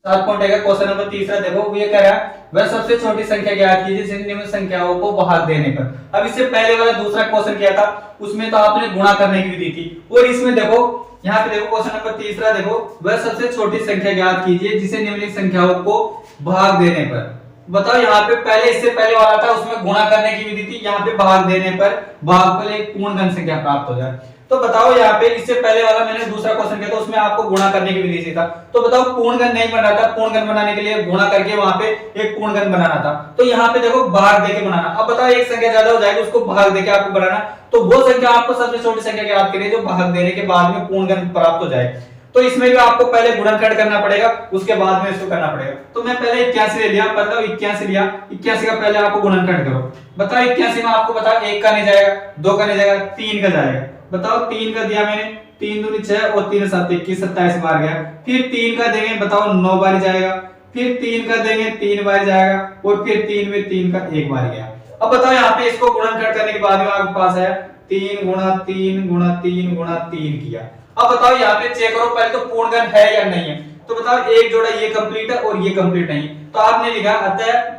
7 point है। Question number तीसरा देखो, वो ये कह रहा है वह सबसे छोटी संख्या ज्ञात कीजिए जिसे निम्न संख्याओं को भाग देने पर। अब इससे पहले वाला दूसरा क्वेश्चन किया था, उसमें तो आपने गुणा करने की विधि थी, और इसमें देखो यहाँ पे देखो क्वेश्चन नंबर तीसरा देखो, वह सबसे छोटी संख्या ज्ञात कीजिए जिसे निम्नलिखित संख्याओं को भाग देने पर। बताओ यहाँ पे पहले, इससे पहले वाला था उसमें गुणा करने की विधि थी, यहाँ पे भाग देने पर भागफल एक पूर्ण घन संख्या प्राप्त हो जाए। तो बताओ यहाँ पे इससे पहले वाला मैंने दूसरा क्वेश्चन किया था, उसमें आपको गुणा करने की विधि से था। तो बताओ पूर्णगण नहीं बन रहा था, पूर्णगण बनाने के लिए गुणा करके वहां पे एक पूर्णगण बनाना था। तो यहाँ पे देखो भाग देके बनाना। अब बताओ एक संख्या ज्यादा हो जाएगी, उसको भाग देके आपको बनाना, तो वो संख्या आपको सबसे छोटी संख्या याद करिए जो भाग देने के बाद में पूर्णगण प्राप्त हो जाए। तो इसमें भी आपको पहले गुणनखंड करना पड़ेगा, उसके बाद में इसको करना पड़ेगा। तो मैं पहले 81 ले लिया, मतलब 81 लिया, 81 का पहले आपको गुणनखंड करो। बताओ 81 में आपको बताओ 1 का नहीं जाएगा, 2 का नहीं जाएगा, 3 का जाएगा। बताओ 3 का दिया मैंने, 3 दूनी 6 और 3 7 21, 27 बार गया। फिर 3 का देंगे, बताओ 9 बार जाएगा। फिर 3 का देंगे, 3 बार जाएगा, और फिर 3 में 3 का 1 बार गया। अब बताओ यहाँ पे इसको गुणनखंड करने के बाद में आपके पास है 3 गुणा 3 गुणा 3 गुणा 3 किया। अब बताओ यहाँ पे चेक करो पहले तो पूर्णगण है या नहीं है। तो बताओ एक जोड़ा ये कंप्लीट है और ये कंप्लीट नहीं, तो आपने लिखा अतः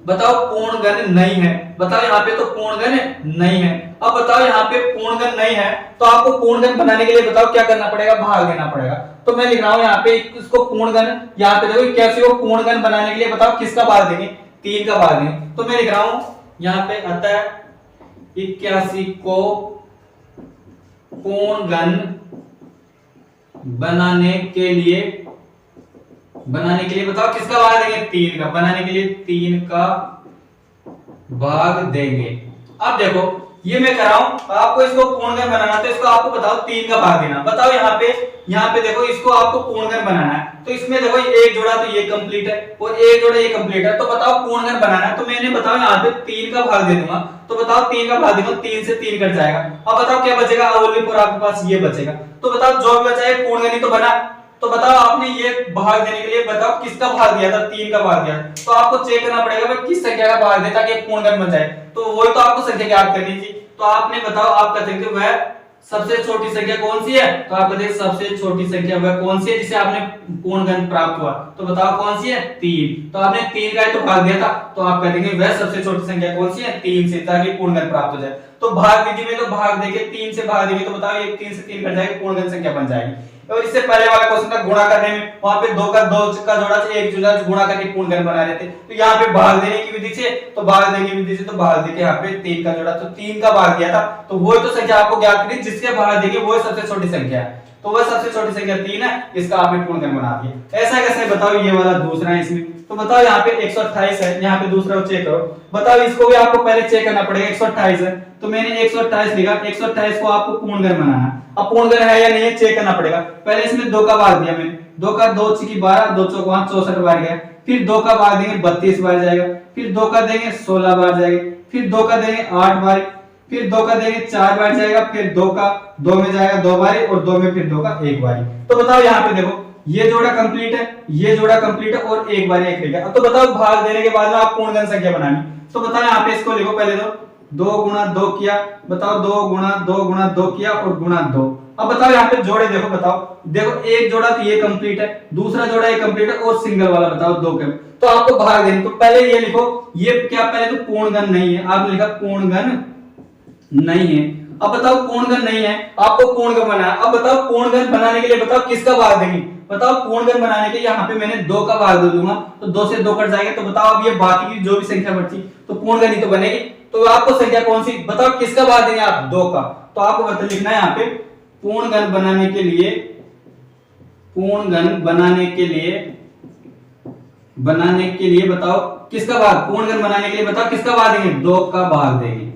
बताओ पूर्णगण नहीं है। बताओ यहाँ पे तो पूर्णगण नहीं है। अब बताओ यहाँ पे पूर्णगण नहीं है, तो आपको पूर्णगण बनाने के लिए बताओ क्या करना पड़ेगा, भाग देना पड़ेगा। तो मैं लिख रहा हूँ यहाँ पे इसको पूर्णगण, यहाँ पे देखो कैसे हो पूर्णगण बनाने के लिए बताओ किसका भाग देंगे, 3 का भाग देंगे। तो मैं लिख रहा हूँ यहाँ पे अतः 81 को पूर्णगण बनाने के लिए बताओ किसका भाग देंगे, 3 का। बनाने के लिए 3 का भाग देंगे। अब देखो ये मैं कर रहा हूं, आपको इसको पूर्णगण बनाना, तो इसको आपको बताओ 3 का भाग देना। बताओ यहाँ पे देखो इसको आपको पूर्णगण बनाना है, तो इसमें देखो एक जोड़ा तो ये कंप्लीट है और एक जोड़ा ये कंप्लीट है, तो बताओ पूर्णगण बनाना है। तो मैंने बताओ यहाँ पे 3 का भाग दे दूंगा, तो बताओ 3 का भाग दूंगा, 3 से 3 कट जाएगा। अब बताओ क्या बचेगा, अवली पर आपके पास ये बचेगा। तो बताओ जो भी बचा है पूर्णगण ही तो बना। तो बताओ आपने ये भाग देने के लिए बताओ किसका भाग दिया था, 3 का भाग दिया। तो आपको चेक करना पड़ेगा भाई किस संख्या का भाग दे ताकि पूर्णगण बन जाए। तो वही तो आपको संख्या याद करनी थी। तो आपने बताओ आप कहते हैं वह सबसे छोटी संख्या कौन सी है, तो आप कहते हैं सबसे छोटी संख्या वह कौन सी है जिसे आपने पूर्णगण प्राप्त हुआ। तो बताओ कौन सी है, 3। तो आपने 3 का तो भाग दिया था, तो आप कह देंगे वह सबसे छोटी संख्या कौन सी है, 3 से, ताकि पूर्णगण प्राप्त हो जाए। तो भाग विधि में तो भाग देके 3 से भाग देंगे, तो बताओ ये 3 से 3 कट जाएगा, पूर्णगण संख्या बन जाएगी। और इससे पहले वाला क्वेश्चन था गुणा करने में, वहां पे 2 का जोड़ा से 1 जोड़ा गुणा करके पूर्णगण बना रहे थे। तो यहाँ पे भाग देने की विधि से, तो भाग देने की विधि से तो भाग देके यहाँ पे 3 का जोड़ा, तो 3 का भाग दिया था। तो वो तो संख्या आपको ज्ञात करनी जिसके भाग देंगे वो सबसे छोटी संख्या है। तो वह सबसे छोटी संख्या 3 है, इसका आपने पूर्णगण बना दिया। ऐसा कैसे बताओ, ये वाला दूसरा है इसमें। तो बताओ यहाँ पे 128 है, यहाँ पे दूसरा चेक करो। बताओ इसको भी आपको पहले चेक करना पड़ेगा, 128 है, तो मैंने 128 लिखा। 128 को आपको पूर्णगण बनाना है। अब पूर्णगण है या नहीं है चेक करना पड़ेगा। पहले इसमें 2 का भाग दिया मैंने, 2 का 2 की 12, 2 चौक 64 बार गया। फिर 2 का भाग देंगे 32 बार जाएगा। फिर 2 का देंगे 16 बार जाएगा। फिर 2 का देंगे 8 बार। फिर 2 का देंगे 4 बार जाएगा। फिर 2 का 2 में जाएगा 2 बार, और 2 में फिर 2 का 1 बार। तो बताओ यहाँ पे देखो ये जोड़ा कंप्लीट है, ये जोड़ा कंप्लीट है, और 1 बार 1 लेगा। अब तो बताओ भाग देने के बाद में आप पूर्णगण संख्या बनानी। तो बताओ यहाँ पे इसको लिखो पहले तो 2 गुणा 2 किया। बताओ 2 गुणा 2 गुणा 2 किया और गुणा 2। अब बताओ यहाँ पे जोड़े देखो, बताओ देखो एक जोड़ा तो ये कंप्लीट है, दूसरा जोड़ा ये कंप्लीट है, और सिंगल वाला बताओ 2 के। तो आपको भाग देने, तो पहले ये लिखो ये क्या, पहले तो पूर्णगण नहीं है, आपने लिखा पूर्णगण नहीं है। अब बताओ पूर्णगण नहीं है, आपको पूर्णगण बनाना। अब बताओ पूर्णगण बनाने के लिए बताओ किसका भाग देंगे। बताओ पूर्णगण बनाने के लिए यहाँ पे मैंने 2 का भाग दे दूंगा, तो 2 से 2 कट जाएगा। तो बताओ अब ये बाकी की जो भी संख्या बची तो पूर्णगण ही तो बनेगी। तो आपको संख्या कौन सी, बताओ किसका भाग देंगे आप, 2 का। तो आपको बता लिखना है यहाँ पे पूर्णगण बनाने के लिए, पूर्णगण बनाने के लिए बताओ किसका भाग, पूर्णगण बनाने के लिए बताओ किसका भाग देंगे, 2 का भाग देंगे,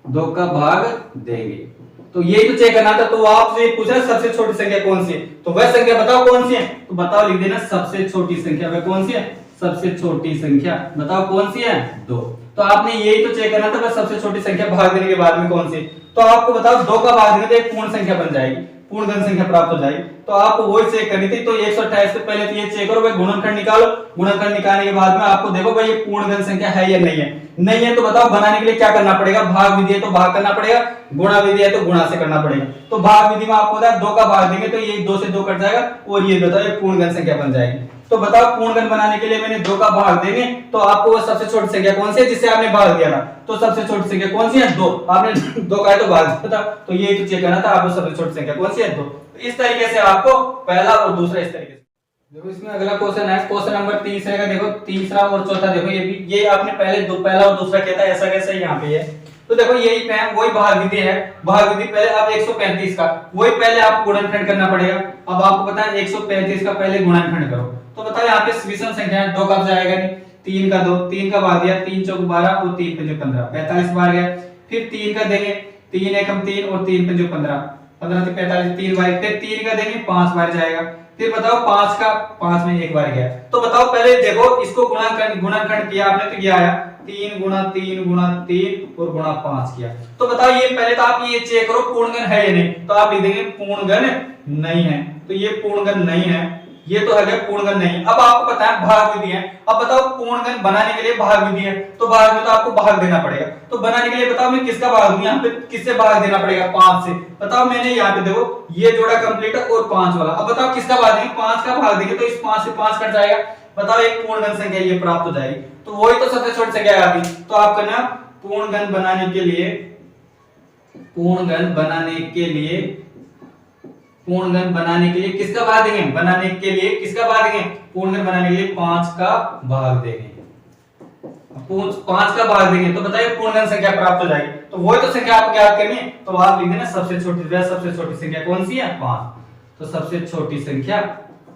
2 का भाग देंगे। तो यही तो चेक करना था। तो आपसे पूछा सबसे छोटी संख्या कौन सी है, तो वह संख्या बताओ कौन सी है। तो बताओ लिख देना सबसे छोटी संख्या वह कौन सी है, सबसे छोटी संख्या बताओ कौन सी है, 2। तो आपने यही तो चेक करना था वह सबसे छोटी संख्या भाग देने के बाद में कौन सी। तो आपको बताओ 2 का भाग देंगे तो एक पूर्ण संख्या बन जाएगी, पूर्णगण संख्या प्राप्त हो जाएगी। तो आपको वही चेक करनी थी। तो 128 से पहले तो ये चेक करो भाई, गुणनखंड निकालो। गुणनखंड निकालने के बाद में आपको देखो भाई ये पूर्णगण संख्या है या नहीं है। नहीं है तो बताओ बनाने के लिए क्या करना पड़ेगा, भाग विधि है तो भाग करना पड़ेगा, गुणा विधि है तो गुणा से करना पड़ेगा। तो भाग विधि में आपको 2 का भाग देंगे तो ये 2 से 2 कट जाएगा और ये बताओ ये पूर्णगण संख्या बन जाएगी। तो बताओ पूर्णगण बनाने के लिए मैंने 2 का भाग देंगे तो आपको वो सबसे छोटी संख्या कौन सी है जिससे आपने भाग दिया था। तो सबसे छोटी संख्या कौन सी है, 2। आपने 2 का है तो भाग दिया था, तो ये तो चेक करना था आपको सबसे छोटी संख्या कौन सी है, 2। तो इस तरीके से आपको पहला और दूसरा इस तरीके से। देखो इसमें अगला क्वेश्चन है, क्वेश्चन नंबर 30 रहेगा। देखो तीसरा और चौथा देखो ये आपने पहला और दूसरा किया था, ऐसा कैसे यहाँ पे है। तो देखो यही पे वही भाग विधि है। भाग विधि पहले आप 135 का वही पहले आप गुणनखंड करना पड़ेगा। अब आपको पता है 135 का पहले गुणनखंड करो। तो बताओ यहाँ पे विषम संख्या है, 2 कब जाएगा नहीं, 3 का 2, 3 का भाग दिया, 3 चौक 12 और 3 पंजे 15, 45 बार गया। फिर 3 का देंगे, 3 एकम 3 और 3 पंजे 15, 15 से 45 3 बार। फिर 3 का देंगे 5 बार जाएगा। फिर बताओ 5 का 5 में 1 बार गया। तो बताओ पहले देखो इसको गुणनखंड किया आपने तो क्या आया, 3 गुणा 3 गुणा 3 और गुणा 5 किया। तो बताओ ये पहले तो आप ये चेक करो पूर्णगण है या नहीं। तो आप लिख देंगे पूर्णगण नहीं है, तो ये पूर्णगण नहीं है, ये तो है पूर्णगण नहीं। अब आपको पता है भाग विधि है। अब बताओ पूर्णगण बनाने के लिए भाग विधि है, तो भाग में तो आपको भाग देना पड़ेगा। तो बनाने के लिए बताओ मैं किसका भाग दूं, यहाँ पे किससे भाग देना पड़ेगा, 5 से। बताओ मैंने यहाँ पे देखो ये जोड़ा कंप्लीट है और 5 वाला। अब बताओ किसका भाग देंगे, 5 का भाग देंगे तो इस 5 से 5 कट जाएगा। बताओ एक पूर्णगण संख्या ये प्राप्त हो जाएगी। तो वही तो सबसे छोटी संख्या आ गई। तो आप करना पूर्णगण बनाने के लिए किसका भाग देंगे, बनाने के लिए किसका भाग देंगे, पूर्णगण बनाने के लिए 5 का भाग देंगे। 5 का भाग देंगे तो बताइए पूर्णगण संख्या प्राप्त हो जाएगी। तो वही तो संख्या आपको ज्ञात करनी है। तो आप लिख देना सबसे छोटी संख्या कौन सी है, 5। तो सबसे छोटी संख्या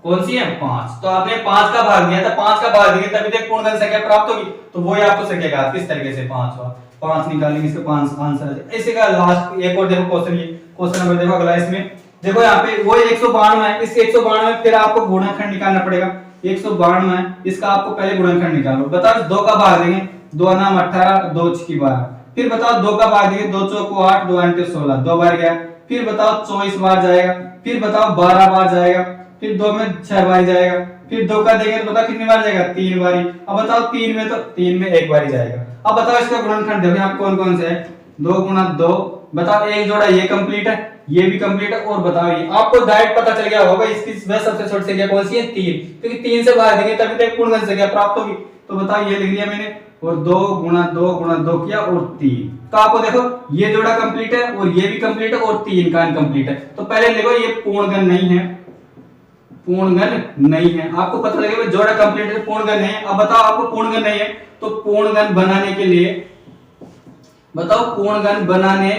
कौन सी है, 5। तो आपने 5 का भाग दिया था, 5 का भाग देंगे तभी तक पूर्णगण संख्या प्राप्त होगी। तो वही आपको संख्या ज्ञात किस तरीके से, 5 निकालेंगे, इसका 5 आंसर आ जाएगा। इसी का लास्ट एक और देखो क्वेश्चन, ये क्वेश्चन नंबर देखो अगला। इसमें देखो यहाँ पे वो 192 है, इस 192 में फिर आपको गुणनखंड निकालना पड़ेगा। 192 है, इसका आपको पहले गुणनखंड निकालो। बताओ 2 का भाग देंगे, 2 नाम 18, 2 छकी 12। फिर बताओ 2 का भाग देंगे, 2 चौको 8, 2 अंटे 16, 2 बार गया। फिर बताओ 24 बार जाएगा। फिर बताओ 12 बार जाएगा। फिर 2 में 6 बार जाएगा। फिर 2 का देंगे तो बताओ कितनी बार जाएगा, 3 बारी। अब बताओ 3 में तो 3 में 1 बार जाएगा। अब बताओ इसका गुणनखंड देखो यहाँ कौन कौन से है, 2 गुणा 2। बताओ एक जोड़ा ये कंप्लीट है, ये भी कंप्लीट है। और बताओ ये आपको डायरेक्ट पता चल गया होगा इसकी सबसे छोटी संख्या कौन सी है, 3, क्योंकि 3 से भाग देंगे तभी तक पूर्णगण संख्या प्राप्त होगी। तो बताओ ये लिख लिया मैंने, और 2 गुणा 2 गुणा 2 किया और 3। तो आपको देखो ये जोड़ा कंप्लीट है और ये भी कंप्लीट है और 3 का इनकम्प्लीट है। तो पहले देखो ये पूर्णगण नहीं है, पूर्णगण नहीं है। आपको पता लगेगा जोड़ा कंप्लीट है, पूर्णगण नहीं है। अब बताओ आपको पूर्णगण नहीं है तो पूर्णगण बनाने के लिए, बताओ पूर्णगण बनाने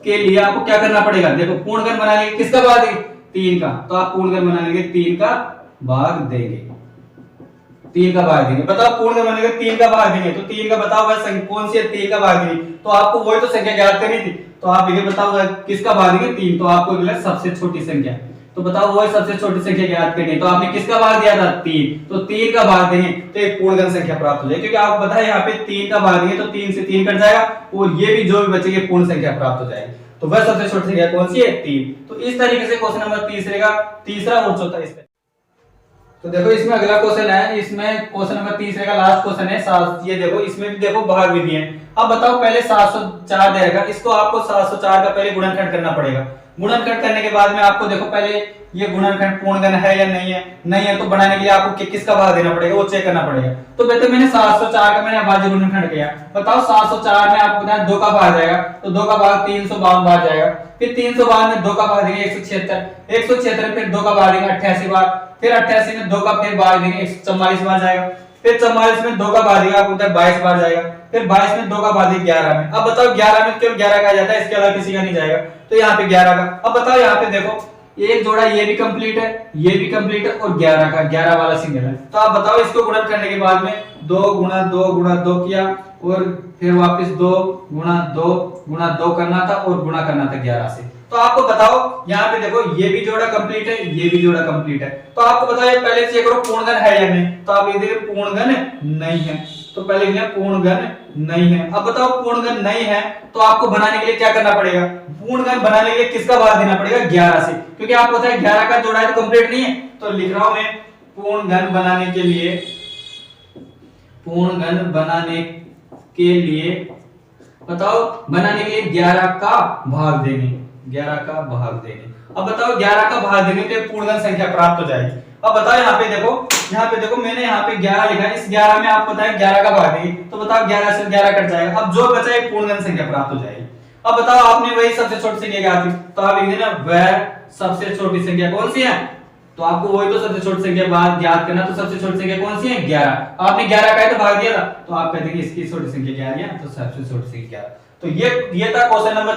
के लिए आपको क्या करना पड़ेगा। देखो पूर्णगण बनाने के किसका भाग देंगे, 3 का। तो आप पूर्णगण बनाने के 3 का भाग देंगे, 3 का भाग देंगे। बताओ पूर्णगण बनाने के 3 का भाग देंगे तो 3 का बताओ वह संख्या कौन सी है, 3 का भाग देंगे। तो आपको वही तो संख्या ज्ञात करनी थी। तो आप लिखे बताओ किसका भाग देंगे, 3। तो आपको मिला सबसे छोटी संख्या। तो बताओ वही सबसे छोटी संख्या ज्ञात करनी है। तो आपने किसका भाग दिया था, 3। तो 3 का भाग देंगे तो एक पूर्णगण संख्या प्राप्त हो जाएगी। क्योंकि आपको पता है यहाँ पे 3 का भाग देंगे तो 3 से 3 कट जाएगा और ये भी जो भी बचेगी पूर्ण संख्या प्राप्त हो जाएगी। तो वह सबसे छोटी संख्या कौन सी है, 3। तो इस तरीके से क्वेश्चन नंबर 30 रहेगा, तीसरा और चौथा इस। तो देखो इसमें अगला क्वेश्चन है, इसमें क्वेश्चन नंबर 30 रहेगा, लास्ट क्वेश्चन है। ये देखो इसमें भी देखो भाग विधि है। अब बताओ पहले 704 देगा, इसको आपको 704 का पहले गुणनखंड करना पड़ेगा। गुणनखंड करने के बाद में आपको देखो पहले ये गुणनखंड पूर्णगण है या नहीं है। नहीं है तो बनाने के लिए आपको किसका भाग देना पड़ेगा, वो चेक करना पड़ेगा। तो बेटे मैंने 704 का मैंने अभाज्य गुणनखंड किया। बताओ 704 में आपको बताया 2 का भाग जाएगा, तो 2 का भाग 352 बार जाएगा। फिर 352 में 2 का भाग देंगे 176, 176 में फिर 2 का भाग देंगे 88 बार। फिर 88 में 2 का फिर भाग देंगे 144 बार जाएगा। फिर 44 में 2 का भाग देंगे आपको 22 बार जाएगा। फिर 22 में 2 का भाग देंगे 11 में। अब बताओ 11 में केवल 11 का जाता है, इसके अलावा किसी का नहीं जाएगा। तो यहाँ पे 11 का। अब बताओ यहाँ पे देखो एक जोड़ा ये भी कंप्लीट है, ये भी कंप्लीट है और 11 का 11 वाला सिंगल है। तो आप बताओ इसको गुणन करने के बाद में 2 गुणा 2 गुणा 2 किया और फिर वापस 2 गुणा 2 गुणा 2 करना था और गुणा करना था 11 से। तो आपको बताओ यहाँ पे देखो ये भी जोड़ा कंप्लीट है, ये भी जोड़ा कंप्लीट है। तो आपको बताओ पहले चेक करो पूर्णगण है या नहीं। तो आप ये देखिए पूर्णगण नहीं है। तो पहले लिखना पूर्ण घन नहीं है। अब बताओ पूर्ण घन नहीं है तो आपको बनाने के लिए क्या करना पड़ेगा? पूर्ण घन बनाने के लिए किसका भाग देना पड़ेगा? 11 से, क्योंकि आपको पता है 11 का जोड़ा है तो कंप्लीट नहीं है। तो लिख रहा हूं मैं पूर्ण घन बनाने के लिए, पूर्ण घन बनाने के लिए बताओ बनाने के लिए 11 का भाग देंगे, 11 का भाग देंगे। अब बताओ 11 का भाग देंगे तो पूर्ण घन संख्या प्राप्त हो जाएगी। अब बताओ यहाँ पे देखो मैंने यहाँ पे 11 लिखा है, इस 11 में आपको पता है 11 का भाग देंगे तो बताओ 11 से 11 कट जाएगा। अब जो बचा एक पूर्ण घन संख्या प्राप्त हो जाएगी। अब बताओ आपने वही सबसे छोटी संख्या क्या थी, तो आप लिख देना वह सबसे छोटी संख्या कौन सी है, तो आपको वही तो सबसे छोटी संख्या बाद याद करना। तो सबसे छोटी संख्या कौन सी है? 11। आपने 11 का है तो भाग दिया था, तो आप कहते हैं इसकी छोटी संख्या क्या है, तो सबसे छोटी संख्या 11। तो ये था क्वेश्चन नंबर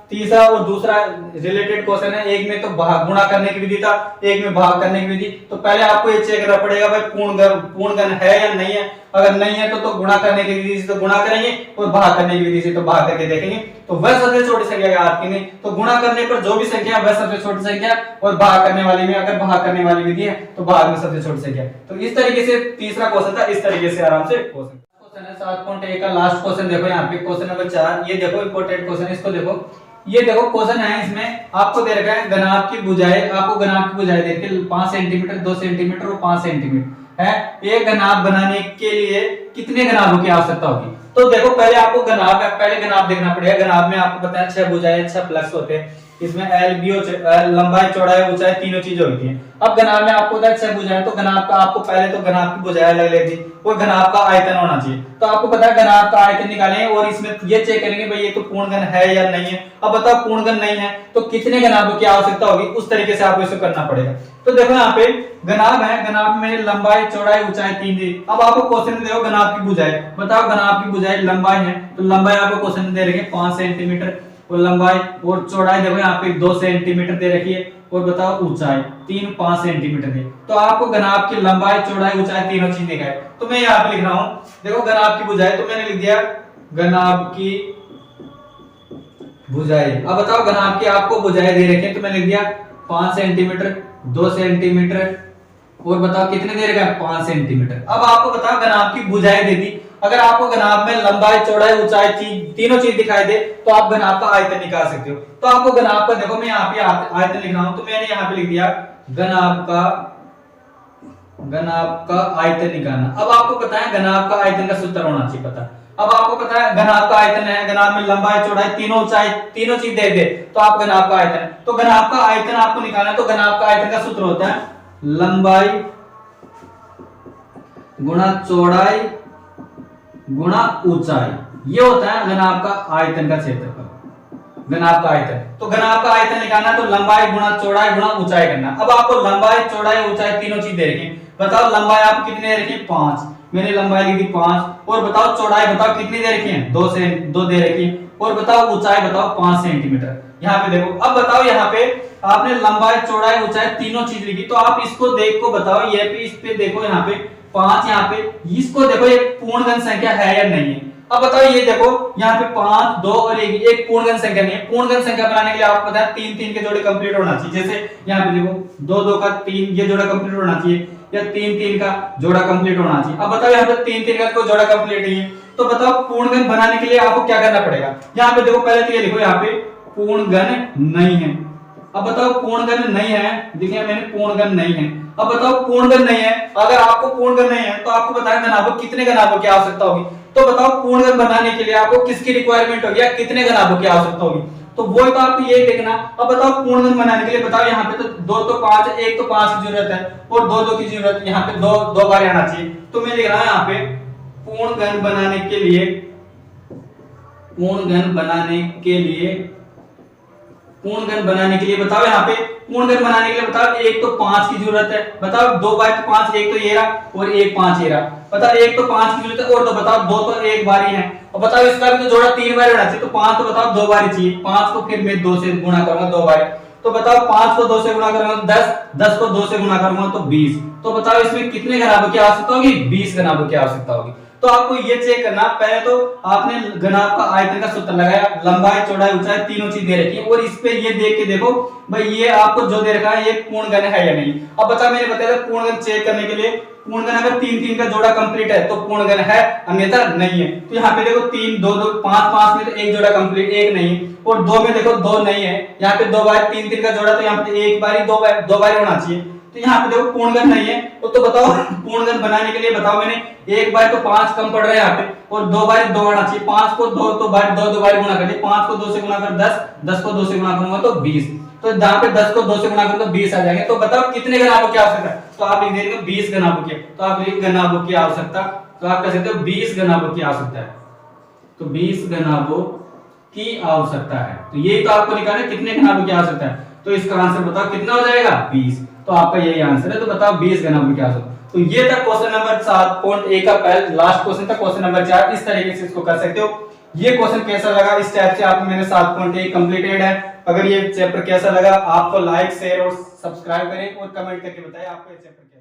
तीसरा और दूसरा रिलेटेड क्वेश्चन है। एक में तो भाग गुणा करने की विधि था, एक में भाग करने की विधि। तो पहले आपको ये चेक करना पड़ेगा भाई पूर्ण घन है या नहीं है। अगर नहीं है तो गुणा करने की विधि से तो गुणा करेंगे और भाग करने की विधि से तो भाग करके देखेंगे। तो वह सबसे छोटी संख्या याद करेंगे, तो गुणा करने पर जो भी संख्या वह सबसे छोटी संख्या, और भाग करने वाली में अगर भाग करने वाली विधि है तो भाग में सबसे छोटी संख्या। तो इस तरीके से तीसरा क्वेश्चन था, इस तरीके से आराम से क्वेश्चन 7.1 का लास्ट क्वेश्चन देखो यहाँ पे क्वेश्चन नंबर 4। ये देखो इंपॉर्टेंट क्वेश्चन, इसको देखो। ये देखो क्वेश्चन है, इसमें आपको दे रखा है घनाभ की भुजाएं, आपको घनाभ की भुजाएं दे रखी है 5 सेंटीमीटर, 2 सेंटीमीटर और 5 सेंटीमीटर है। एक घनाभ बनाने के लिए कितने घनाभों की आवश्यकता होगी? तो देखो पहले आपको पहले घनाभ देखना पड़ेगा। घनाभ में आपको पता है 6 भुजाएं, 6 प्लस होते हैं। इसमें एल बी लंबाई चौड़ाई ऊंचाई तीनों चीजें होती हैं। अब घनाभ में आपको पता है 6 भुजाएं, तो घनाभ का आपको पहले तो घनाभ की भुजाएं लग लेती और घनाभ का आयतन होना चाहिए। तो आपको पता है घनाभ का आयतन निकालेंगे और इसमें ये चेक करेंगे भाई ये तो पूर्ण घन है या नहीं है। अब बताओ पूर्ण घन नहीं है तो कितने घनाभों की आवश्यकता होगी, उस तरीके से आपको इसे करना पड़ेगा। तो देखो यहाँ पे घनाभ है, घनाभ में लंबाई चौड़ाई ऊंचाई 3 दी। अब आपको क्वेश्चन में देखो घनाभ की भुजाएं, बताओ घनाभ की भुजाएं लंबाई है, तो लंबाई आपको क्वेश्चन में दे रखी है 5 सेंटीमीटर और लंबाई और चौड़ाई देखो यहाँ पे 2 सेंटीमीटर दे रखी है और बताओ ऊंचाई 5 सेंटीमीटर है। तो आपको घनाभ की लंबाई चौड़ाई ऊंचाई तीनों चीज देखा है। तो मैं यहाँ पे लिख रहा हूँ, देखो घनाभ की भुजाएं, तो मैंने लिख दिया घनाभ की भुजाएं। अब बताओ घनाभ की आपको भुजाएं दे रखे हैं, तो मैंने लिख दिया 5 सेंटीमीटर, 2 सेंटीमीटर और बताओ कितने दे रखा है 5 सेंटीमीटर। अब आपको बताओ घनाभ की भुजाएं दे दी। अगर आपको घनाभ में लंबाई चौड़ाई ऊंचाई तीनों चीज दिखाई दे तो आप घनाभ का आयतन निकाल सकते हो। तो आपको घनाभ का देखो मैं यहाँ पे आयतन लिख रहा हूं, तो मैंने यहाँ पे लिख दिया घनाभ का आयतन निकालना। अब आपको पता है घनाभ का आयतन का सूत्र होना चाहिए पता। अब आपको पता है घनाभ का आयतन है, घनाभ में लंबाई चौड़ाई तीनों ऊंचाई तीनों चीज दे दे तो आप घनाभ का आयतन है। तो घनाभ का आयतन आपको निकालना है, तो घनाभ का आयतन का सूत्र होता है लंबाई गुणा चौड़ाई गुणा ऊंचाई। ये होता है घनाभ का आयतन का क्षेत्रफल, घनाभ का आयतन। तो घनाभ का आयतन निकालना तो लंबाई गुणा चौड़ाई गुणा ऊंचाई करना। अब आपको लंबाई चौड़ाई ऊंचाई तीनों चीज दे रखी है। बताओ लंबाई आप कितनी दे रखी है 5, मैंने लंबाई लिखी 5 और बताओ चौड़ाई बताओ कितनी दे रखी है 2 दे रखी है और बताओ ऊंचाई बताओ 5 सेंटीमीटर। यहाँ पे देखो, अब बताओ यहाँ पे आपने लंबाई चौड़ाई ऊंचाई तीनों चीज लिखी, तो आप इसको देख को बताओ, ये पे इस पे देखो यहाँ पे 5, यहाँ पे इसको देखो ये पूर्ण घन संख्या है या नहीं है। अब बताओ ये देखो यहाँ पे 5 2 और 1 एक पूर्ण घन संख्या नहीं है। पूर्ण घन संख्या बनाने के लिए आपको पता है 3 3 के जोड़े कंप्लीट होना चाहिए। जैसे यहाँ पे देखो 2 2 का 3 ये जोड़ा कंप्लीट होना चाहिए या 3 3 का जोड़ा कंप्लीट होना चाहिए। अब बताओ यहाँ पे 3 3 का कोई जोड़ा कंप्लीट नहीं है, तो बताओ पूर्ण घन बनाने के लिए आपको क्या करना पड़ेगा। यहाँ पे देखो पहले तो ये लिखो यहाँ पे पूर्ण घन नहीं है। अब बताओ पूर्ण घन नहीं है, देखिए मैंने पूर्ण घन नहीं है। अब बताओ पूर्ण घन नहीं है, अगर आपको पूर्ण घन नहीं है तो आपको बताया घनाभों कितने घनाभों की आवश्यकता होगी। तो बताओ पूर्ण घन बनाने के लिए आपको किसकी रिक्वायरमेंट होगी या कितने घनाभों की आवश्यकता होगी, तो वो तो आपको ये देखना। अब बताओ पूर्ण घन बनाने के लिए बताओ यहाँ पे तो 2 तो 5 1 तो 5 की जरूरत है और 2 2 की जरूरत, यहाँ पे 2 बार आना चाहिए। तो मैं लिख रहा हूं यहाँ पे पूर्ण घन बनाने के लिए, पूर्ण घन बनाने के लिए, पूर्ण घन बनाने के लिए बताओ यहाँ पे पूर्ण घन बनाने के लिए बताओ 1 तो 5 की जरूरत है। बताओ 2 बार तो 5, 1 तो ये रहा और 1 5 ये रहा। बताओ 1 तो 5 की जरूरत है और तो बताओ 2 तो 1 बार ही है। और बताओ इसका भी तो जोड़ा 3 बार होना चाहिए, तो 5 तो बताओ 2 बार ही चाहिए। 5 को फिर मैं 2 से गुणा करूंगा 2 बार, तो बताओ 5 को 2 से गुणा करूंगा 10, 10 को 2 से गुणा करूंगा तो 20। तो बताओ इसमें कितने घनाभों की आवश्यकता होगी 20 घनाभों की आवश्यकता होगी। तो आपको ये चेक करना, पहले तो आपने घनाभ का आयतन का सूत्र लगाया, लंबाई चौड़ाई ऊंचाई तीनों चीज दे रखी है, और इस पे ये देख के देखो भाई ये आपको जो दे रखा है ये पूर्ण घन है या नहीं। अब बता, मैंने बताया था पूर्ण घन चेक करने के लिए, पूर्ण घन अगर 3 3 का जोड़ा कंप्लीट है तो पूर्ण घन है, अन्यथा नहीं है। तो यहाँ पे देखो 3 2 2 5 5 में तो एक जोड़ा कंप्लीट, एक नहीं, और 2 में देखो 2 नहीं है, यहाँ पे 2 बार 3 3 का जोड़ा, तो यहाँ पे एक बारी दो बार होना चाहिए, तो यहाँ पे देखो पूर्ण घन नहीं है। तो बताओ पूर्ण घन बनाने के लिए बताओ, मैंने एक बार तो 5 कम पड़ रहा है यहाँ पे, और 2 बार 2 आना चाहिए, 5 को 2 तो बार 2 बार गुणा कर दिया, 5 को 2 से गुणा कर 10, 10 को 2 से गुणा करूंगा तो 20, तो जहां पे 10 को 2 से गुणा करूंगा तो 20 आ जाएंगे। तो बताओ कितने घनाभों की आवश्यकता है, तो आप लिख देंगे 20 घनाभों की, तो आप लिख घनाभों की आवश्यकता, तो आप कह सकते हो 20 घनाभों की आवश्यकता है, तो 20 घनाभों की आवश्यकता है। तो यही तो आपको निकालना है कितने घनाभों की आवश्यकता है, तो इसका आंसर बताओ कितना हो जाएगा 20, तो आपका यही आंसर है। तो बताओ 20 घनाभों की आवश्यकता। तो ये था क्वेश्चन नंबर 7.1 का पहला लास्ट क्वेश्चन था, क्वेश्चन नंबर 4 इस तरीके से इसको कर सकते हो। ये क्वेश्चन कैसा लगा, इस टाइप से आप मैंने 7.1 कंप्लीटेड है। अगर ये चैप्टर कैसा लगा आपको लाइक शेयर और सब्सक्राइब करें और कमेंट करके बताएं आपको ये चैप्टर